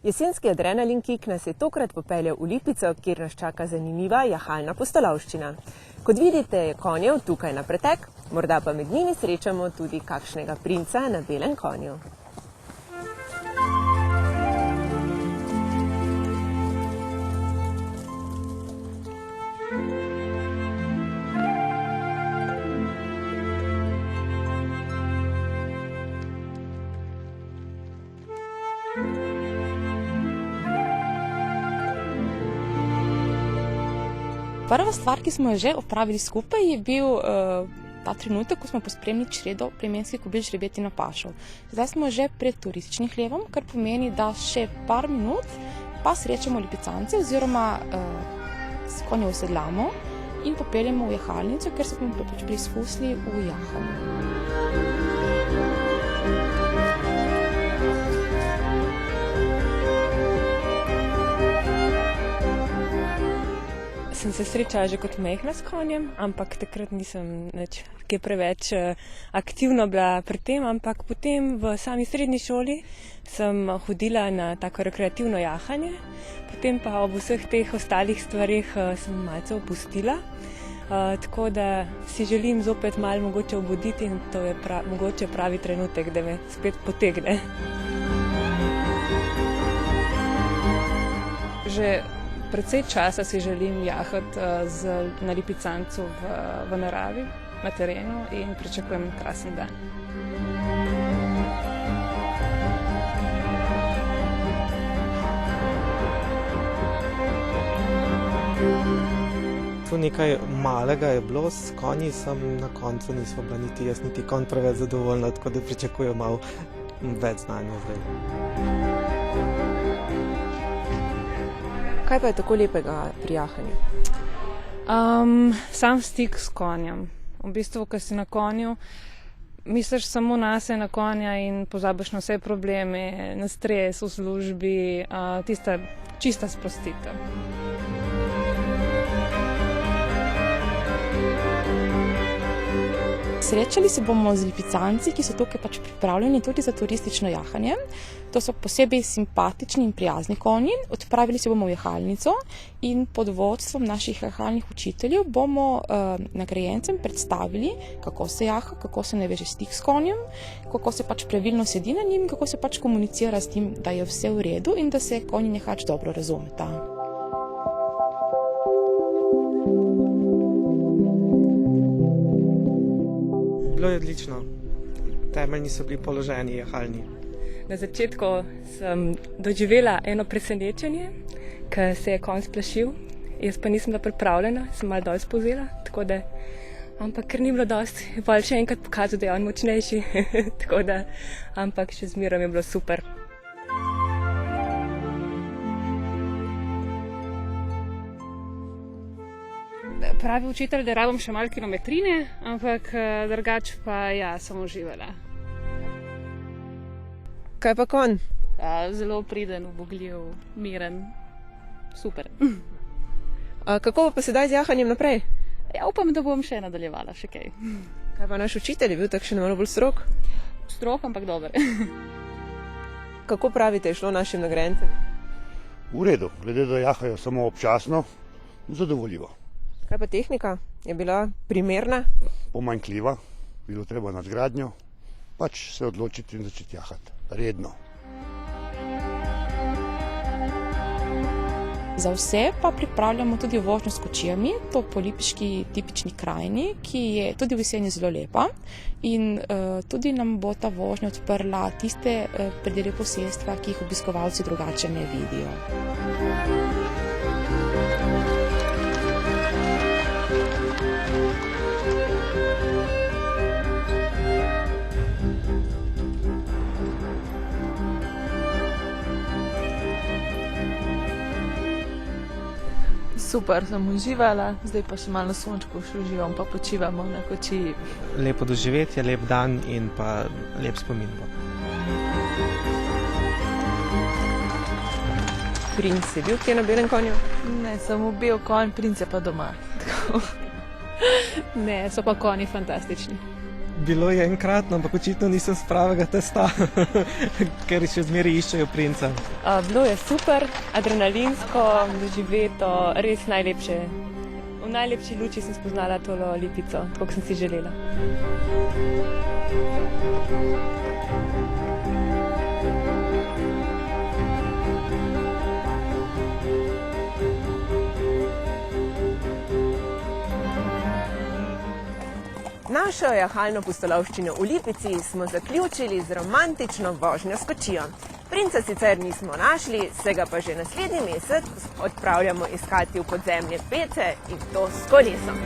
Jesenski adrenalin kick nas je tokrat popeljal v Lipico, kjer nas čaka zanimiva jahalna pustolovščina. Kot vidite, je konjev tukaj na pretek, morda pa med njimi srečamo tudi kakšnega princa na belem konju. Prva stvar, ki smo jo že opravili skupaj, je bil ta trenutek, ko smo pospremili čredo plemenskih kobil žrebeti na pašo. Zdaj smo že pred turističnim hlevom, kar pomeni, da še par minut pa srečamo lipicance oziroma s konja usedlamo in popeljemo v jahalnico, ker se bomo preizkusili v jahanju. Sem se srečala že kot majhna s konjem, ampak takrat nisem kaj preveč aktivno bila pri tem, ampak potem v sami srednji šoli sem hodila na tako rekreativno jahanje, potem pa ob vseh teh ostalih stvarih sem malce opustila, tako da si želim zopet malo mogoče obuditi in to je mogoče pravi trenutek, da me spet potegne. Že precej časa si želim jahati na lipicancu v naravi, na terenu in pričakujem krasen dan. To nekaj malega je bilo, s konji sem na koncu nismo bila niti jaz, niti konj preveč zadovoljna, tako da pričakujem malo več znanja zdaj. Kaj pa je tako lepega pri jahanju? Sam stik s konjem. V bistvu, ko si na konju, misliš samo nase na konja in pozabiš na vse probleme, na stres v službi, tista čista sprostitev. Srečali se bomo z lipicanci, ki so tukaj pripravljeni tudi za turistično jahanje. To so posebej simpatični in prijazni konji. Odpravili se bomo v jahalnico in pod vodstvom naših jahalnih učiteljev bomo nagrajencem predstavili, kako se jaha, kako se naveže stik s konjem, kako se pravilno sedi na njim, kako se komunicira s njim, da je vse v redu in da se konj in jahač dobro razumeta. Bilo je odlično. Temeljni so bili položeni jahalni. Na začetku sem doživela eno presenečenje, ker se je konj splašil. Jaz pa nisem bila pripravljena, sem malo dol spolzela, tako da, ampak ker ni bilo dosti, je pa še enkrat pokazal, da je on močnejši, tako da, ampak še zmeraj je bilo super. Pravi učitelj, da rabim še malo kilometrine, ampak drugač pa ja, sem uživala. Kaj pa konj? Zelo priden, ubogljiv, miren, super. Kako pa sedaj z jahanjem naprej? Ja, upam, da bom še nadaljevala, še kaj. Kaj pa naš učitelj, je bil takšen malo bolj strog? Strog, ampak dober. Kako pravite, je šlo našim nagrajencem? V redu, glede da jahajo samo občasno, zadovoljivo. Kaj pa tehnika? Je bila primerna? Pomanjkljiva, bilo treba nadgradnjo, pač se odločiti in začeti jahati. Redno. Za vse pa pripravljamo tudi vožnjo s kočijami, to po lipiški tipični krajini, ki je tudi v jeseni zelo lepa in tudi nam bo ta vožnja odprla tiste predele posestva, ki jih obiskovalci drugače ne vidijo. Super, sem uživala, zdaj pa še malo na sončku še uživam, pa počivamo na kočiji. Lepo doživetje, lep dan in pa lep spomin. Princ je bil kje na belem konju? Ne, samo bel konj, princ je pa doma. Ne, so pa konji fantastični. Bilo je enkratno, ampak očitno nisem z pravega testa, ker še zmeraj iščejo princa. Bilo je super, adrenalinsko, doživeto, res najlepše. V najlepši luči sem spoznala tolo Lipico, tako kot sem si želela. Našo jahalno pustolovščino v Lipici smo zaključili z romantično vožnjo s kočijo. Princa sicer nismo našli, se ga pa že naslednji mesec odpravljamo iskati v podzemlje Pece in to s kolesom.